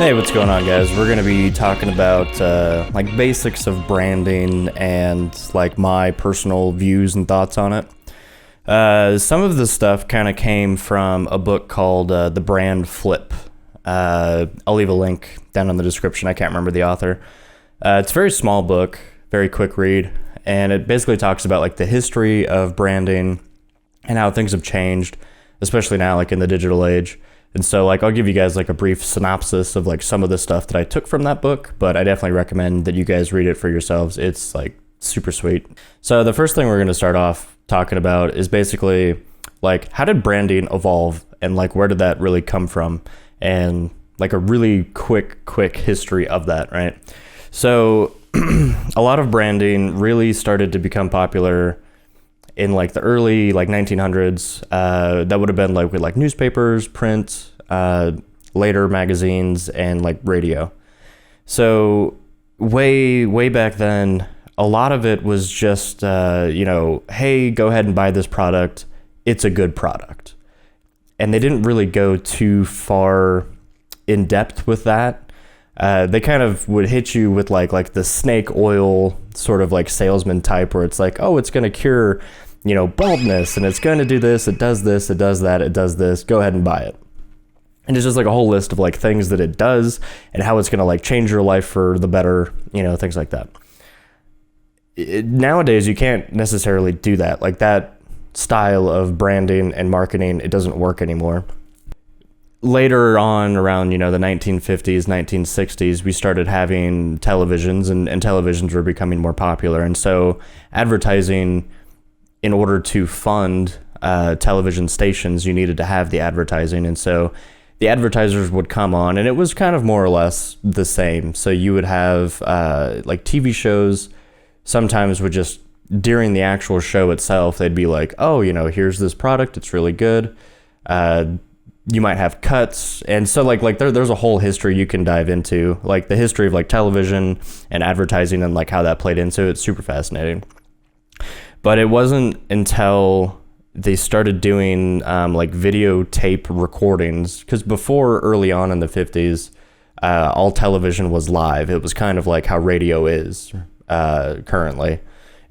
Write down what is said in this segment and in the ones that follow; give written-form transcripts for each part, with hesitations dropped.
Hey, what's going on, guys? We're going to be talking about like basics of branding and like my personal views and thoughts on it. Some of the stuff kind of came from a book called The Brand Flip. I'll leave a link down in the description. I can't remember the author. It's a very small book, very quick read, and it basically talks about like the history of branding and how things have changed, especially now like in the digital age. And so like I'll give you guys like a brief synopsis of like some of the stuff that I took from that book, but I definitely recommend that you guys read it for yourselves. It's like super sweet. So the first thing we're going to start off talking about is basically like how did branding evolve and like where did that really come from, and like a really quick history of that, right? So a lot of branding really started to become popular in like the early like 1900s. That would have been like with like newspapers, print, later magazines, and like radio. So way back then, a lot of it was just hey, go ahead and buy this product, it's a good product. And they didn't really go too far in depth with that. They kind of would hit you with like the snake oil sort of like salesman type, where it's like, oh, it's going to cure, baldness, and it's going to do this, it does this, it does that, it does this, go ahead and buy it. And it's just like a whole list of like things that it does and how it's going to like change your life for the better, things like that. Nowadays, you can't necessarily do that. Like that style of branding and marketing, it doesn't work anymore. Later on, around the 1950s, 1960s, we started having televisions, and televisions were becoming more popular. And so advertising, in order to fund television stations, you needed to have the advertising. And so the advertisers would come on, and it was kind of more or less the same. So you would have like TV shows sometimes would just, during the actual show itself, they'd be like, oh, here's this product, it's really good. You might have cuts. And so like there's a whole history you can dive into, like the history of like television and advertising and like how that played into it. It's super fascinating. But it wasn't until they started doing like videotape recordings, because before, early on in the 50s, all television was live. It was kind of like how radio is currently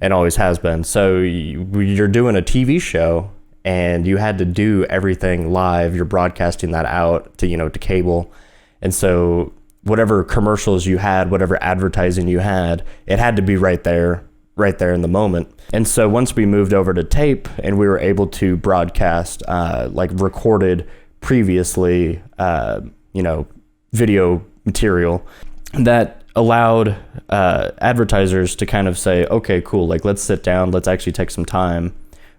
and always has been. So you're doing a TV show and you had to do everything live. You're broadcasting that out to cable. And so whatever commercials you had, whatever advertising you had, it had to be right there in the moment. And so once we moved over to tape and we were able to broadcast like recorded previously video material, that allowed advertisers to kind of say, okay, cool, like let's sit down, let's actually take some time.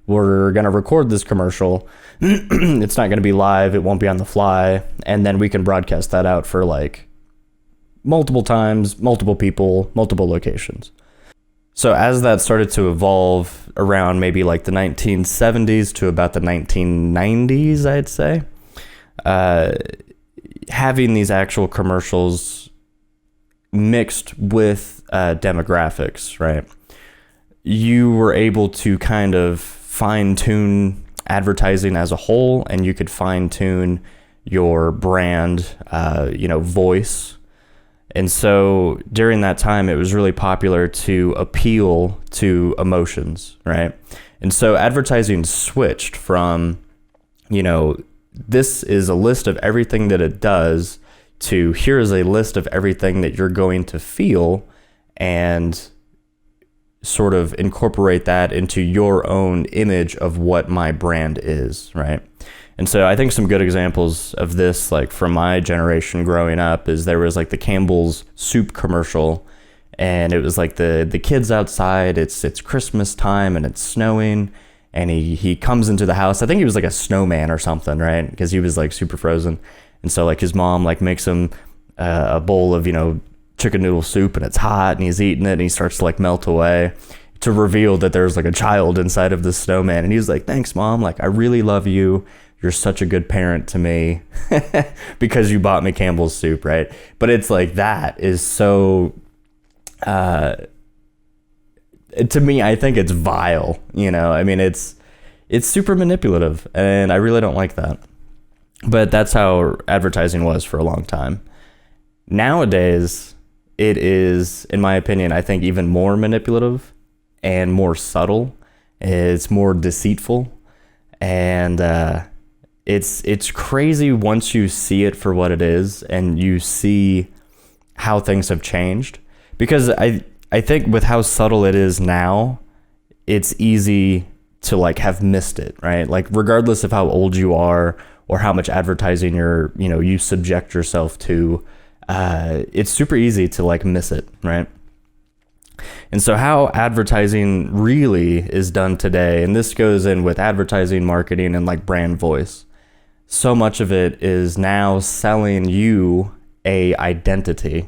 We're going to record this commercial. It's not going to be live, it won't be on the fly, and then we can broadcast that out for like multiple times, multiple people, multiple locations. So as that started to evolve around maybe like the 1970s to about the 1990s, I'd say, having these actual commercials mixed with demographics, right? You were able to kind of fine-tune advertising as a whole, and you could fine-tune your brand, voice. And so during that time, it was really popular to appeal to emotions, right? And so advertising switched from, this is a list of everything that it does, to here is a list of everything that you're going to feel, and sort of incorporate that into your own image of what my brand is, right? And so I think some good examples of this, like from my generation growing up, is there was like the Campbell's soup commercial, and it was like the kids outside, it's Christmas time and it's snowing, and he comes into the house. I think he was like a snowman or something, right? Because he was like super frozen. And so like his mom like makes him a bowl of, chicken noodle soup, and it's hot, and he's eating it, and he starts to like melt away, to reveal that there's like a child inside of this snowman. And he was like, thanks, Mom, like I really love you, you're such a good parent to me because you bought me Campbell's soup, right? But it's like, that is so to me, I think it's vile, I mean, it's super manipulative, and I really don't like that. But that's how advertising was for a long time. Nowadays, it is, in my opinion, I think even more manipulative and more subtle. It's more deceitful, and it's crazy once you see it for what it is and you see how things have changed. Because I think with how subtle it is now, it's easy to like have missed it, right? Like regardless of how old you are or how much advertising you subject yourself to, it's super easy to like miss it, right? And so how advertising really is done today, and this goes in with advertising, marketing, and like brand voice. So much of it is now selling you a identity.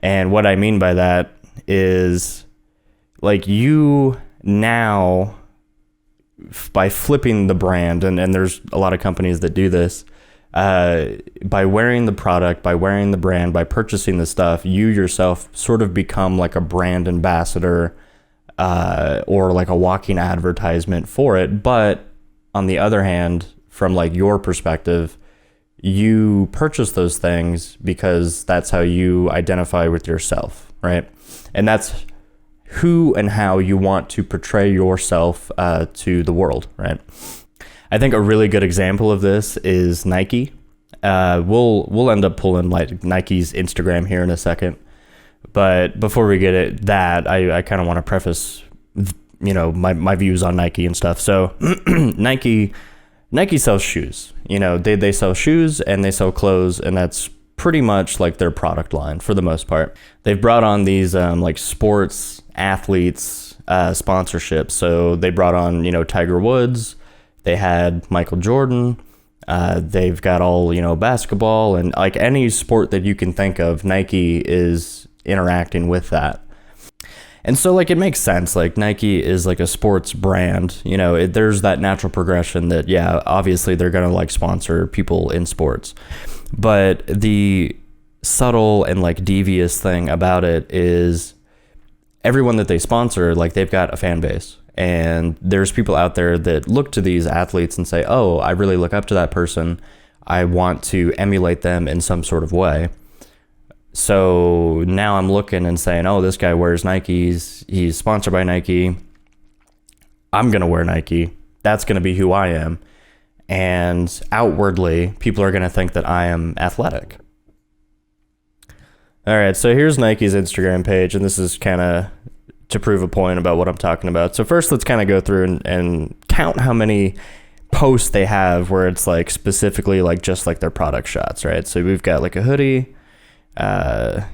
And what I mean by that is like you now, by flipping the brand, and there's a lot of companies that do this, by wearing the product, by wearing the brand, by purchasing the stuff, you yourself sort of become like a brand ambassador, or like a walking advertisement for it. But on the other hand, from like your perspective, you purchase those things because that's how you identify with yourself, right? And that's who and how you want to portray yourself to the world, right? I think a really good example of this is Nike. We'll end up pulling like Nike's Instagram here in a second, but before we get it, I kind of want to preface, my views on Nike and stuff. So Nike sells shoes. They sell shoes and they sell clothes, and that's pretty much like their product line for the most part. They've brought on these like sports athletes sponsorships. So they brought on Tiger Woods. They had Michael Jordan. They've got all, basketball and like any sport that you can think of, Nike is interacting with that. And so like it makes sense. Like Nike is like a sports brand, there's that natural progression that, yeah, obviously they're going to like sponsor people in sports. But the subtle and like devious thing about it is everyone that they sponsor, like they've got a fan base. And there's people out there that look to these athletes and say, oh, I really look up to that person. I want to emulate them in some sort of way. So now I'm looking and saying, oh, this guy wears Nikes. He's sponsored by Nike. I'm going to wear Nike. That's going to be who I am. And outwardly, people are going to think that I am athletic. All right, so here's Nike's Instagram page, and this is kind of to prove a point about what I'm talking about. So first, let's kind of go through and count how many posts they have where it's like specifically like just like their product shots, right? So we've got like a hoodie, got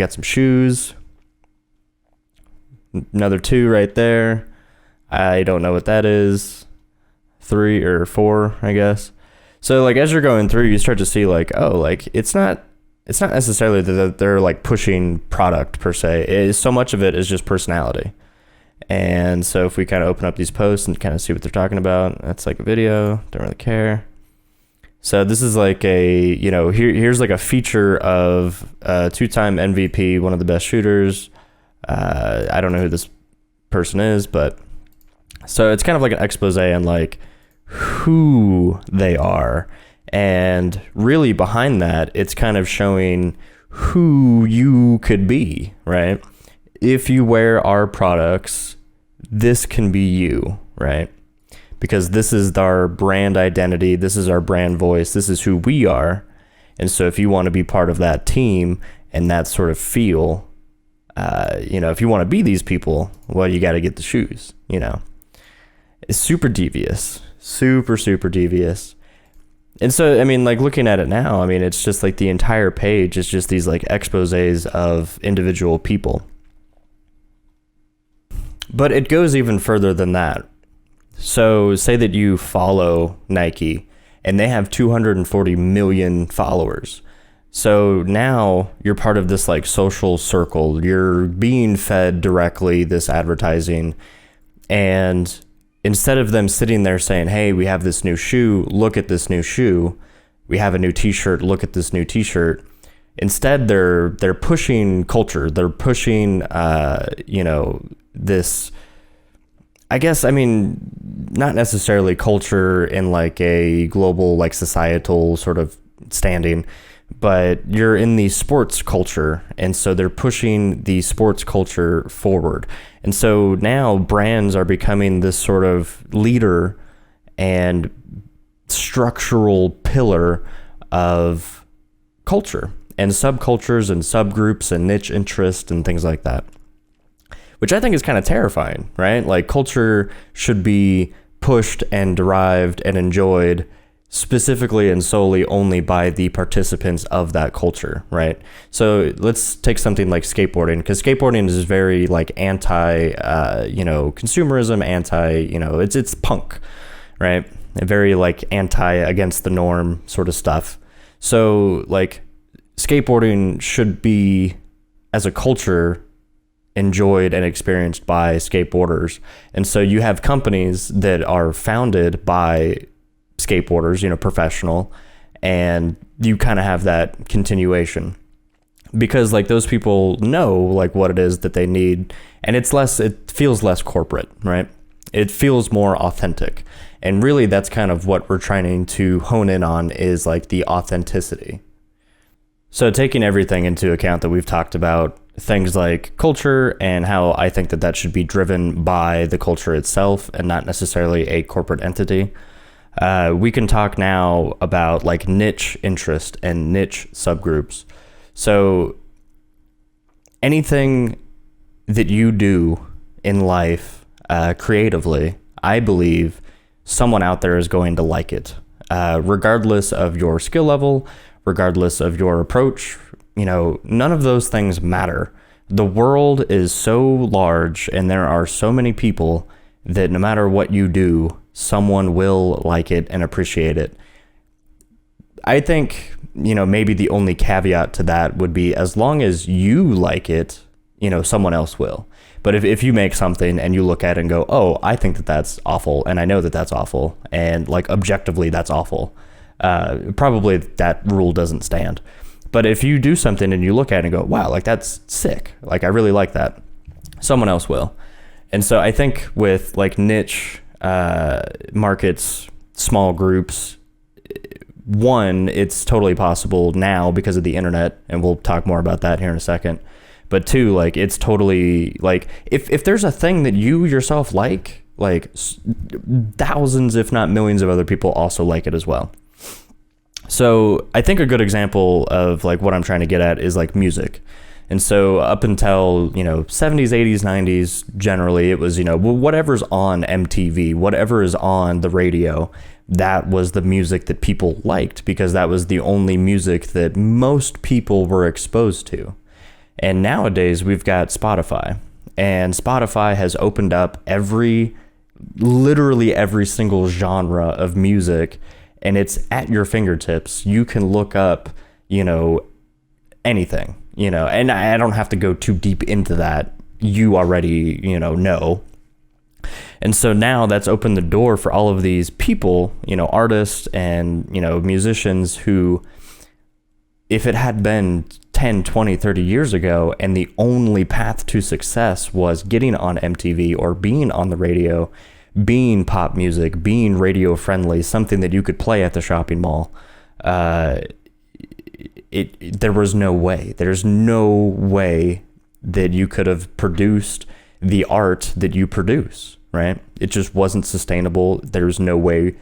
some shoes, another 2 right there. I don't know what that is. 3 or 4, I guess. So like as you're going through, you start to see like, oh, like it's not necessarily that they're like pushing product per se. So much of it is just personality. And so if we kind of open up these posts and kind of see what they're talking about, that's like a video. Don't really care. So this is like a, here's like a feature of a 2-time MVP, one of the best shooters. I don't know who this person is, but so it's kind of like an expose on like who they are. And really behind that, it's kind of showing who you could be, right? If you wear our products, this can be you, right? Because this is our brand identity. This is our brand voice. This is who we are. And so if you want to be part of that team and that sort of feel, if you want to be these people, well, you got to get the shoes, It's super devious, super, super devious. And so, I mean, like looking at it now, I mean, it's just like the entire page is just these like exposés of individual people. But it goes even further than that. So say that you follow Nike and they have 240 million followers. So now you're part of this like social circle. You're being fed directly this advertising, and instead of them sitting there saying, hey, we have this new shoe, look at this new shoe. We have a new t-shirt, look at this new t-shirt. Instead, they're pushing culture. They're pushing, this, I guess, I mean, not necessarily culture in like a global, like societal sort of standing, but you're in the sports culture, and so they're pushing the sports culture forward. And so now brands are becoming this sort of leader and structural pillar of culture and subcultures and subgroups and niche interest and things like that, which I think is kind of terrifying, right? Like, culture should be pushed and derived and enjoyed specifically and solely only by the participants of that culture, right? So let's take something like skateboarding, because skateboarding is very like anti, consumerism, it's punk, right? Very like anti, against the norm sort of stuff. So like skateboarding should be, as a culture, enjoyed and experienced by skateboarders. And so you have companies that are founded by skateboarders, professional, and you kind of have that continuation because like those people know like what it is that they need, and it feels less corporate, right? It feels more authentic. And really that's kind of what we're trying to hone in on, is like the authenticity. So taking everything into account that we've talked about, things like culture and how I think that should be driven by the culture itself and not necessarily a corporate entity. We can talk now about like niche interest and niche subgroups. So anything that you do in life creatively, I believe someone out there is going to like it, regardless of your skill level, regardless of your approach. None of those things matter. The world is so large and there are so many people that no matter what you do, someone will like it and appreciate it. I think, maybe the only caveat to that would be, as long as you like it, someone else will. But if you make something and you look at it and go, oh, I think that that's awful, and I know that that's awful, and like objectively that's awful, probably that rule doesn't stand. But if you do something and you look at it and go, wow, like that's sick, like I really like that, someone else will. And so I think with like niche markets, small groups, one, it's totally possible now because of the internet, and we'll talk more about that here in a second. But two, like it's totally like if there's a thing that you yourself like thousands, if not millions of other people also like it as well. So I think a good example of like what I'm trying to get at is like music. And so up until, 70s, 80s, 90s, generally it was, whatever's on MTV, whatever is on the radio, that was the music that people liked, because that was the only music that most people were exposed to. And nowadays we've got Spotify, and Spotify has opened up literally every single genre of music, and it's at your fingertips. You can look up, anything, and I don't have to go too deep into that. You already, know. And so now that's opened the door for all of these people, artists and, musicians who, if it had been 10, 20, 30 years ago, and the only path to success was getting on MTV or being on the radio, being pop music, being radio friendly, something that you could play at the shopping mall, there was no way. There's no way that you could have produced the art that you produce, right? It just wasn't sustainable. There's no way.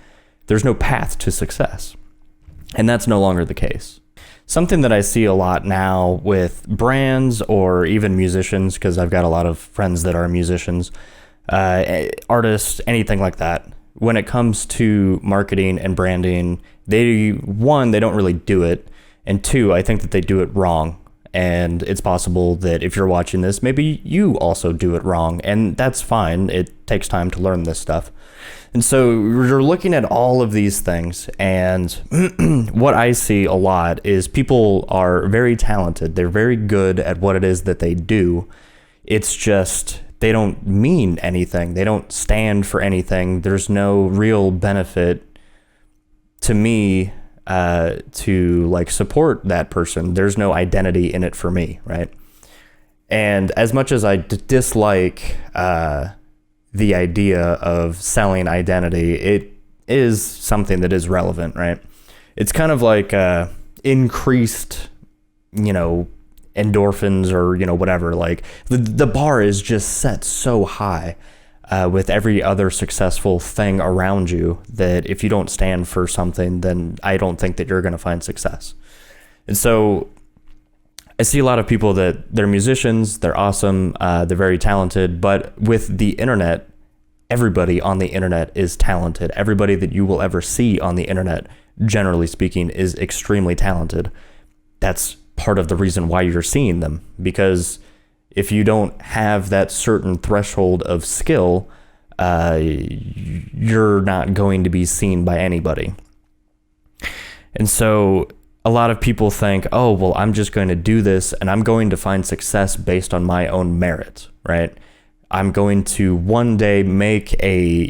There's no path to success. And that's no longer the case. Something that I see a lot now with brands or even musicians, because I've got a lot of friends that are musicians, artists, anything like that. When it comes to marketing and branding, they don't really do it. And two, I think that they do it wrong. And it's possible that if you're watching this, maybe you also do it wrong. And that's fine. It takes time to learn this stuff. And so you're looking at all of these things. And what I see a lot is people are very talented. They're very good at what it is that they do. It's just they don't mean anything. They don't stand for anything. There's no real benefit to me to like support that person. There's no identity in it for me, right? And as much as I dislike the idea of selling identity, it is something that is relevant, right? It's kind of like increased, endorphins or, whatever. Like the bar is just set so high with every other successful thing around you that if you don't stand for something, then I don't think that you're going to find success. And so I see a lot of people that they're musicians, they're awesome, they're very talented, but with the internet, everybody on the internet is talented. Everybody that you will ever see on the internet, generally speaking, is extremely talented. That's part of the reason why you're seeing them, because if you don't have that certain threshold of skill, you're not going to be seen by anybody. And so a lot of people think, oh, well, I'm just going to do this and I'm going to find success based on my own merit, right? I'm going to one day make a,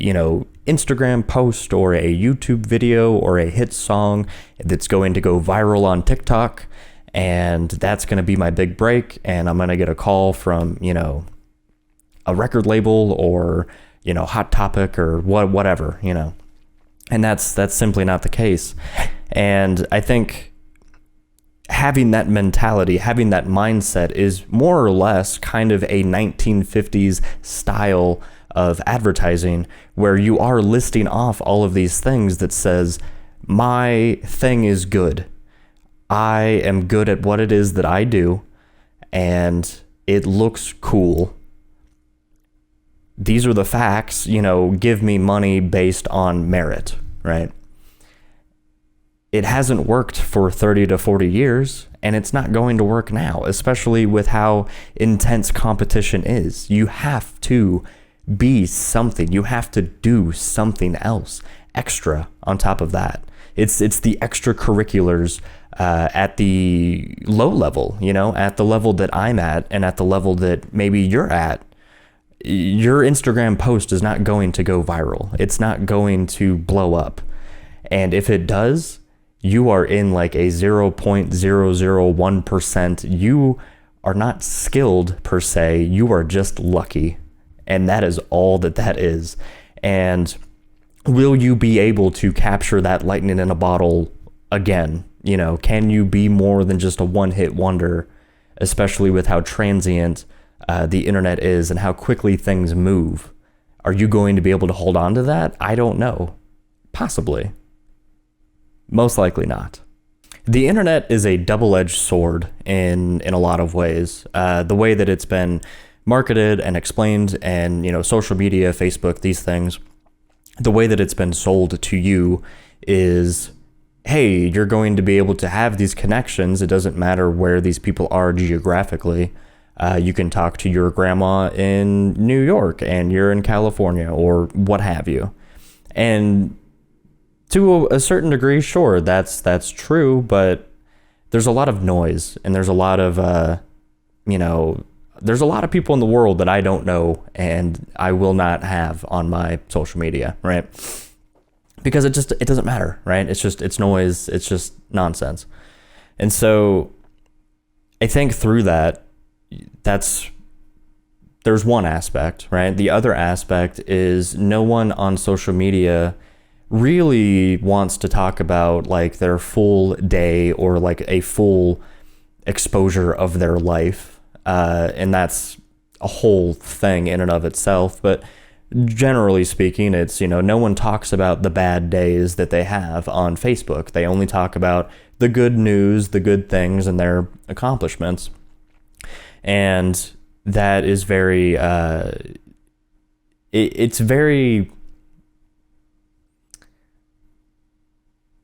Instagram post or a YouTube video or a hit song that's going to go viral on TikTok, and that's going to be my big break, and I'm going to get a call from, a record label or, Hot Topic or whatever, and that's simply not the case. And I think having that mentality, having that mindset is more or less kind of a 1950s style of advertising, where you are listing off all of these things that says, my thing is good. I am good at what it is that I do, and it looks cool. These are the facts, give me money based on merit, right? It hasn't worked for 30 to 40 years, and it's not going to work now, especially with how intense competition is. You have to be something. You have to do something else extra on top of that. It's the extracurriculars at the low level, at the level that I'm at and at the level that maybe you're at. Your Instagram post is not going to go viral. It's not going to blow up. And if it does, you are in like a 0.001%. You are not skilled per se. You are just lucky. And that is all that is. And will you be able to capture that lightning in a bottle again? Can you be more than just a one-hit wonder, especially with how transient the internet is and how quickly things move? Are you going to be able to hold on to that? I don't know. Possibly. Most likely not. The internet is a double-edged sword in a lot of ways. The way that it's been marketed and explained, and social media, Facebook, these things, the way that it's been sold to you is, hey, you're going to be able to have these connections. It doesn't matter where these people are geographically. You can talk to your grandma in New York and you're in California or what have you. And to a certain degree, sure, that's true, but there's a lot of noise, and there's a lot of, there's a lot of people in the world that I don't know and I will not have on my social media, right? Because it doesn't matter, right? It's noise, it's just nonsense. And so I think through that, there's one aspect, right? The other aspect is no one on social media really wants to talk about like their full day or like a full exposure of their life. And that's a whole thing in and of itself. But generally speaking, it's, no one talks about the bad days that they have on Facebook. They only talk about the good news, the good things, and their accomplishments. And that is very, it's very,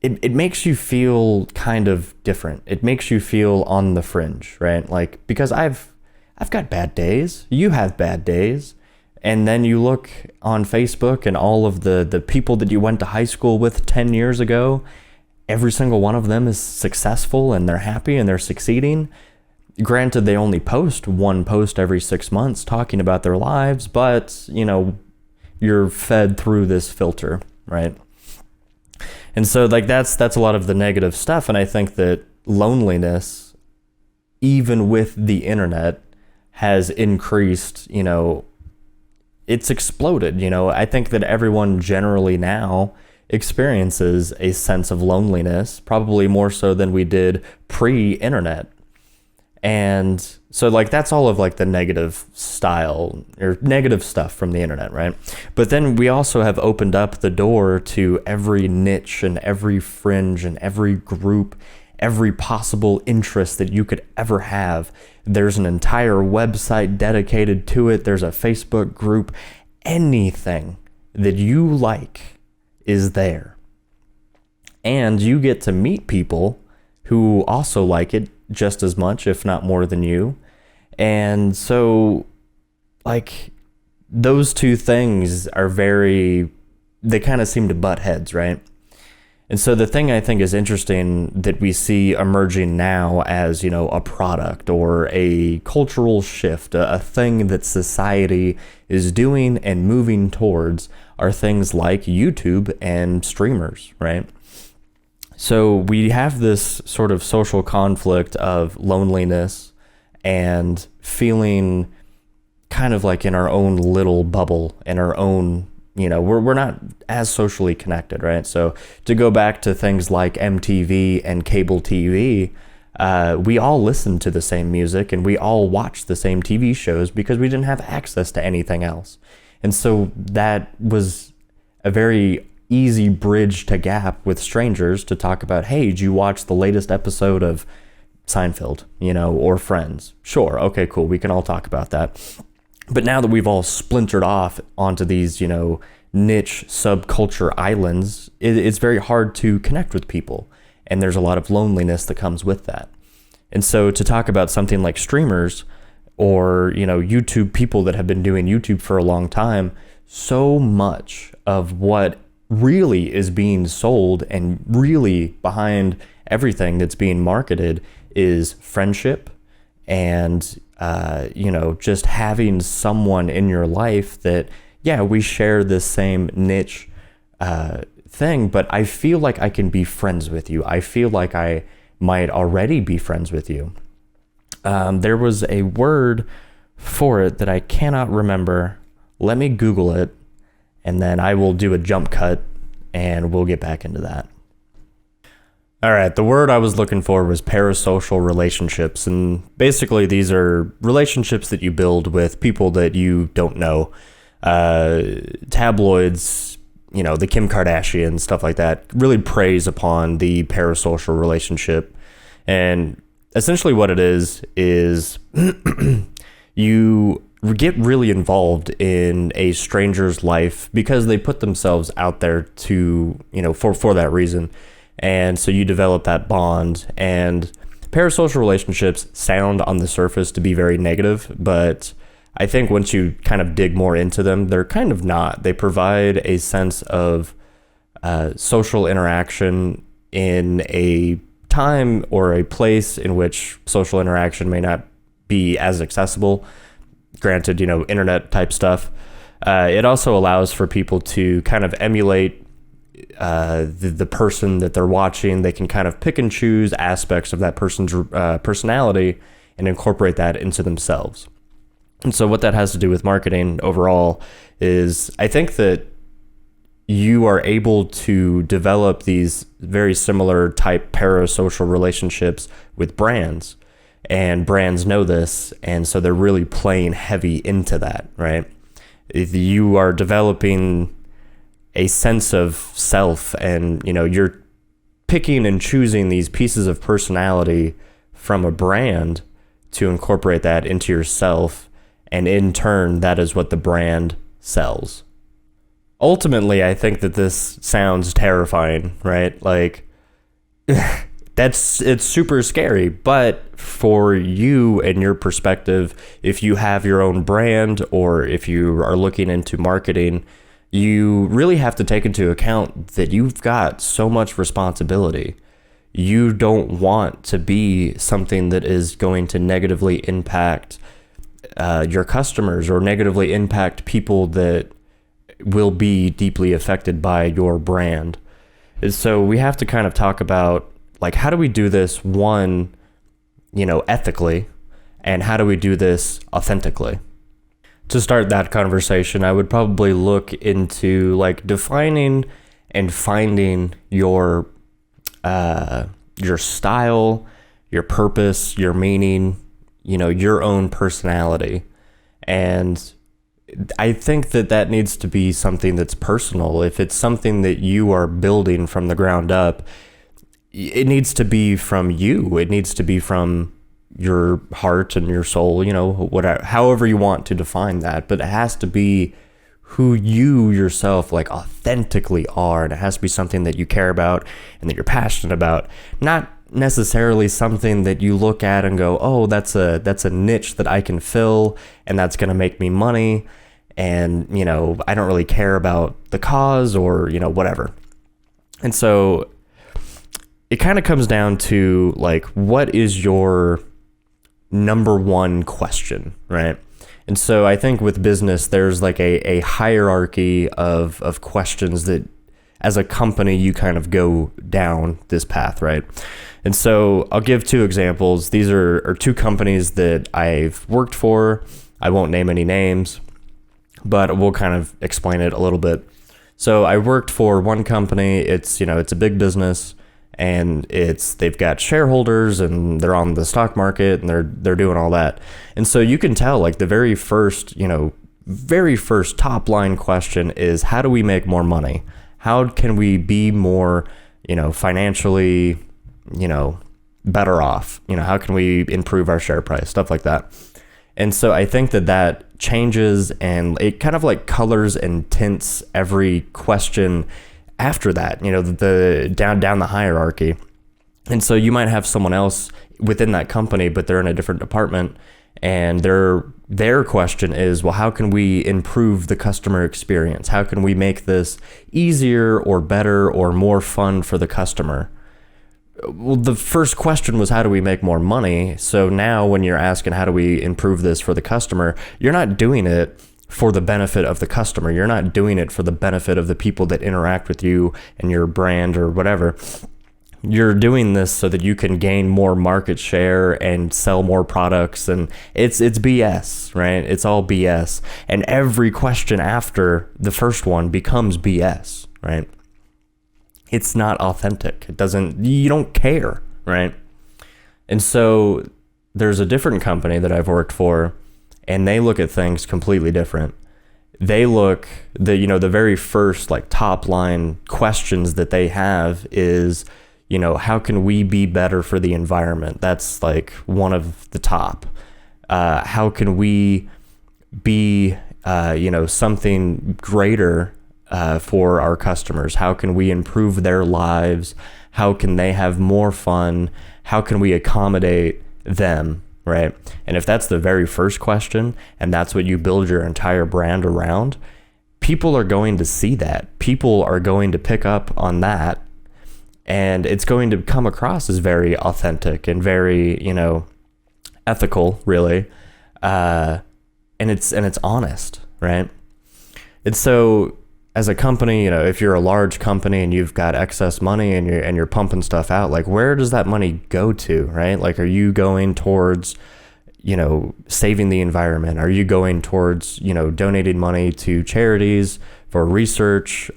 it makes you feel kind of different. It makes you feel on the fringe, right? Like, because I've got bad days, you have bad days, and then you look on Facebook and all of the people that you went to high school with 10 years ago, every single one of them is successful and they're happy and they're succeeding. Granted, they only post one post every 6 months talking about their lives, but, you're fed through this filter, right? And so like that's a lot of the negative stuff. And I think that loneliness, even with the internet, has increased, it's exploded. I think that everyone generally now experiences a sense of loneliness, probably more so than we did pre-internet. And so like that's all of like the negative style or negative stuff from the internet, right? But then we also have opened up the door to every niche and every fringe and every group, every possible interest that you could ever have. There's an entire website dedicated to it. There's a Facebook group. Anything that you like is there. And you get to meet people who also like it just as much, if not more than you. And so, like, those two things are they kind of seem to butt heads, right? And so the thing I think is interesting that we see emerging now as, you know, a product or a cultural shift, a thing that society is doing and moving towards are things like YouTube and streamers, right? So we have this sort of social conflict of loneliness and feeling kind of like in our own little bubble, in our own, you know, we're not as socially connected, right? So to go back to things like MTV and cable TV, we all listened to the same music and we all watched the same TV shows because we didn't have access to anything else. And so that was a very easy bridge to gap with strangers to talk about, hey, did you watch the latest episode of Seinfeld, you know, or Friends? Sure, okay, cool, we can all talk about that. But now that we've all splintered off onto these, you know, niche subculture islands, it's very hard to connect with people. And there's a lot of loneliness that comes with that. And so to talk about something like streamers or, you know, YouTube people that have been doing YouTube for a long time, so much of what really is being sold and really behind everything that's being marketed is friendship and you know, just having someone in your life that, yeah, we share this same niche thing, but I feel like I can be friends with you. I feel like I might already be friends with you. There was a word for it that I cannot remember. Let me Google it, and then I will do a jump cut, and we'll get back into that. All right, the word I was looking for was parasocial relationships, and basically these are relationships that you build with people that you don't know. Tabloids, you know, the Kim Kardashian, stuff like that, really preys upon the parasocial relationship. And essentially what it is you get really involved in a stranger's life because they put themselves out there to, you know, for that reason. And so you develop that bond, and parasocial relationships sound on the surface to be very negative, but I think once you kind of dig more into them, they're kind of not. They provide a sense of social interaction in a time or a place in which social interaction may not be as accessible. Granted, you know, internet type stuff. It also allows for people to kind of emulate the person that they're watching. They can kind of pick and choose aspects of that person's personality and incorporate that into themselves. And so what that has to do with marketing overall is I think that you are able to develop these very similar type parasocial relationships with brands, and brands know this, and so they're really playing heavy into that, right? If you are developing a sense of self, and you know, you're picking and choosing these pieces of personality from a brand to incorporate that into yourself, and in turn that is what the brand sells. Ultimately, I think that this sounds terrifying, right? Like it's super scary, but for you and your perspective, if you have your own brand or if you are looking into marketing, you really have to take into account that you've got so much responsibility. You don't want to be something that is going to negatively impact your customers or negatively impact people that will be deeply affected by your brand. So we have to kind of talk about, like, how do we do this, one, you know, ethically, and how do we do this authentically? To start that conversation, I would probably look into like defining and finding your style, your purpose, your meaning, your own personality. And I think that needs to be something that's personal. If it's something that you are building from the ground up, it needs to be from you. It needs to be from your heart and your soul, whatever, however you want to define that. But it has to be who you yourself like authentically are. And it has to be something that you care about and that you're passionate about. Not necessarily something that you look at and go, oh, that's a niche that I can fill and that's going to make me money. And, I don't really care about the cause or, whatever. And so it kind of comes down to like, what is your number one question, right? And so I think with business, there's like a hierarchy of questions that as a company, you kind of go down this path, right? And so I'll give two examples. These are two companies that I've worked for. I won't name any names, but we'll kind of explain it a little bit. So I worked for one company. It's a big business, and they've got shareholders and they're on the stock market and they're doing all that. And so you can tell like the very first top line question is, how do we make more money? How can we be more, financially, better off? How can we improve our share price? Stuff like that. And so I think that changes and it kind of like colors and tints every question after that, the down the hierarchy. And so you might have someone else within that company, but they're in a different department, and their question is, well, how can we improve the customer experience? How can we make this easier or better or more fun for the customer? Well, the first question was, how do we make more money? So now when you're asking, how do we improve this for the customer, you're not doing it for the benefit of the customer. You're not doing it for the benefit of the people that interact with you and your brand or whatever. You're doing this so that you can gain more market share and sell more products. And it's BS, right? It's all BS. And every question after the first one becomes BS, right? It's not authentic. You don't care, right? And so there's a different company that I've worked for, and they look at things completely different. They look, the very first like top line questions that they have is, how can we be better for the environment? That's like one of the top. How can we be, something greater for our customers? How can we improve their lives? How can they have more fun? How can we accommodate them? Right? And if that's the very first question and that's what you build your entire brand around, people are going to see that. People are going to pick up on that, and it's going to come across as very authentic and very, ethical, really. And it's honest, right? And so as a company, if you're a large company and you've got excess money and you're pumping stuff out, like where does that money go to, right? Like, are you going towards, saving the environment? Are you going towards, donating money to charities for research,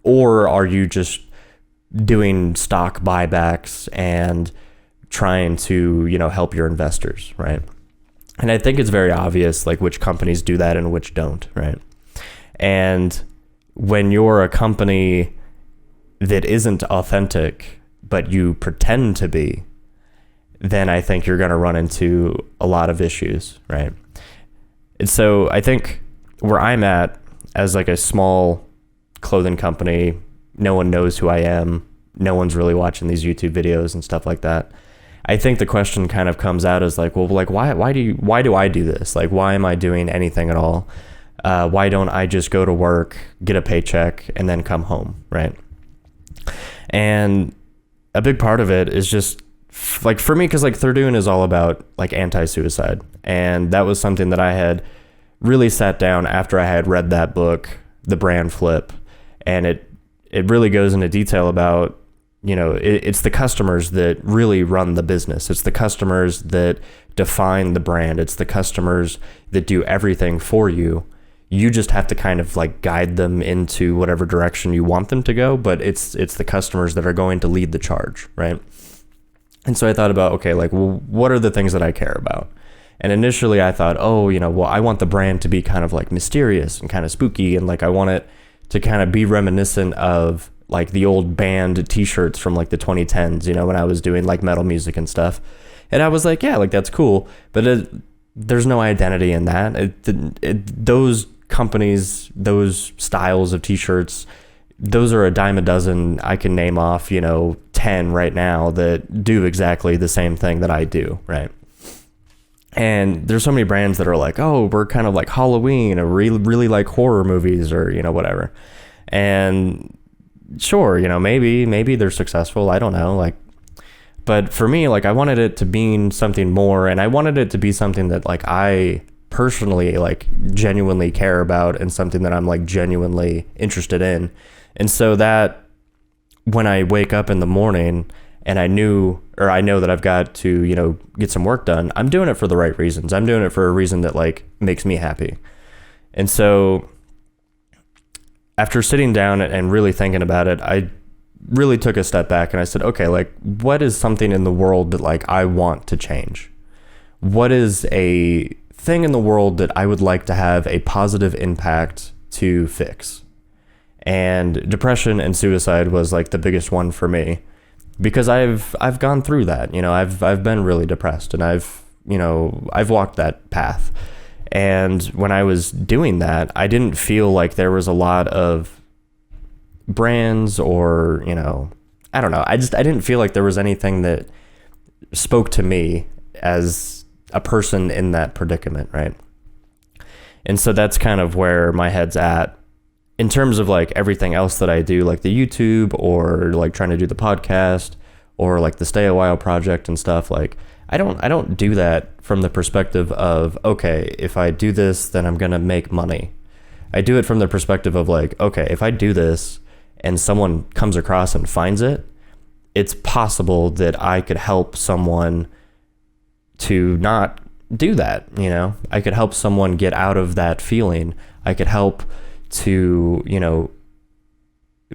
or are you just doing stock buybacks and trying to, help your investors, right? And I think it's very obvious, like which companies do that and which don't, right? And when you're a company that isn't authentic, but you pretend to be, then I think you're going to run into a lot of issues, right? And so I think where I'm at as like a small clothing company, no one knows who I am. No one's really watching these YouTube videos and stuff like that. I think the question kind of comes out as like, well, like why do I do this? Like, why am I doing anything at all? Why don't I just go to work, get a paycheck, and then come home, right? And a big part of it is just like for me, because like Thurdoon is all about like anti-suicide, and that was something that I had really sat down after I had read that book, The Brand Flip, and it really goes into detail about, it's the customers that really run the business. It's the customers that define the brand. It's the customers that do everything for you. You just have to kind of like guide them into whatever direction you want them to go, but it's the customers that are going to lead the charge, right? And so I thought about, okay, like, well, what are the things that I care about? And initially I thought, oh, well, I want the brand to be kind of like mysterious and kind of spooky, and like I want it to kind of be reminiscent of like the old band t-shirts from like the 2010s, when I was doing like metal music and stuff. And I was like, yeah, like that's cool, but there's no identity in that. Those companies, those styles of t-shirts, those are a dime a dozen. I can name off, 10 right now that do exactly the same thing that I do, right? And there's so many brands that are like, oh, we're kind of like Halloween, or really like horror movies, or whatever. And sure, maybe they're successful, I don't know, like, but for me, like, I wanted it to mean something more, and I wanted it to be something that like I personally like genuinely care about, and something that I'm like genuinely interested in. And so that when I wake up in the morning and I know that I've got to, get some work done, I'm doing it for the right reasons. I'm doing it for a reason that like makes me happy. And so after sitting down and really thinking about it, I really took a step back and I said, okay, like, what is something in the world that like I want to change? What is a thing in the world that I would like to have a positive impact to fix? And depression and suicide was like the biggest one for me, because I've gone through that. I've been really depressed, and I've walked that path. And when I was doing that, I didn't feel like there was a lot of brands or, I don't know. I didn't feel like there was anything that spoke to me as a person in that predicament, right? And so that's kind of where my head's at in terms of like everything else that I do, like the YouTube, or like trying to do the podcast, or like the Stay a While project and stuff. Like I don't do that from the perspective of, okay, if I do this, then I'm going to make money. I do it from the perspective of like, okay, if I do this and someone comes across and finds it, it's possible that I could help someone to not do that. I could help someone get out of that feeling. I could help to,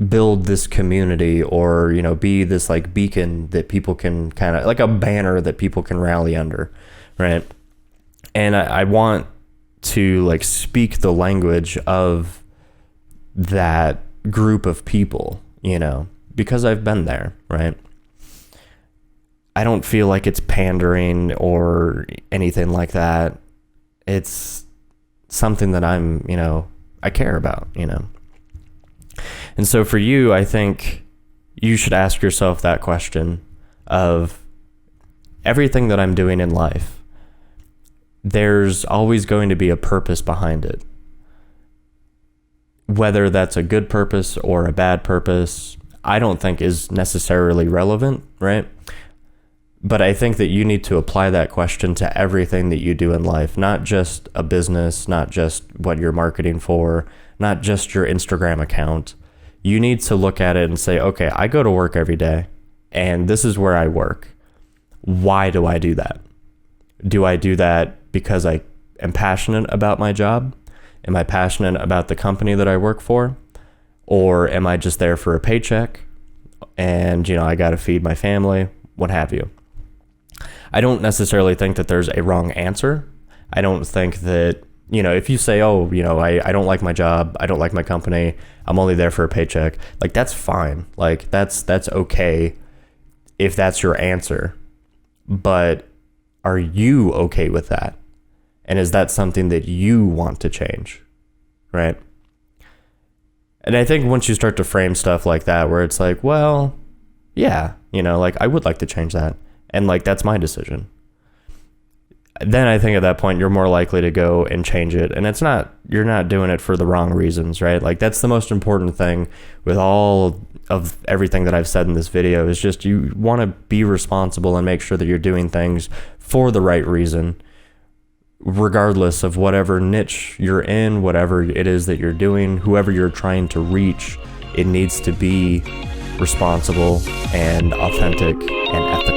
build this community, or, be this like beacon that people can kind of like a banner that people can rally under. Right. And I want to like speak the language of that group of people, because I've been there. Right. I don't feel like it's pandering or anything like that. It's something that I'm, I care about, And so for you, I think you should ask yourself that question of everything that I'm doing in life. There's always going to be a purpose behind it. Whether that's a good purpose or a bad purpose, I don't think is necessarily relevant, right? But I think that you need to apply that question to everything that you do in life, not just a business, not just what you're marketing for, not just your Instagram account. You need to look at it and say, okay, I go to work every day and this is where I work. Why do I do that? Do I do that because I am passionate about my job? Am I passionate about the company that I work for? Or am I just there for a paycheck and, I got to feed my family, what have you? I don't necessarily think that there's a wrong answer. I don't think that, if you say, oh, I don't like my job, I don't like my company, I'm only there for a paycheck, like that's fine. Like that's okay if that's your answer. But are you okay with that? And is that something that you want to change? Right? And I think once you start to frame stuff like that, where it's like, well, yeah, like I would like to change that. And like, that's my decision. Then I think at that point, you're more likely to go and change it. And you're not doing it for the wrong reasons, right? Like that's the most important thing with all of everything that I've said in this video, is just you want to be responsible and make sure that you're doing things for the right reason, regardless of whatever niche you're in, whatever it is that you're doing, whoever you're trying to reach. It needs to be responsible and authentic and ethical.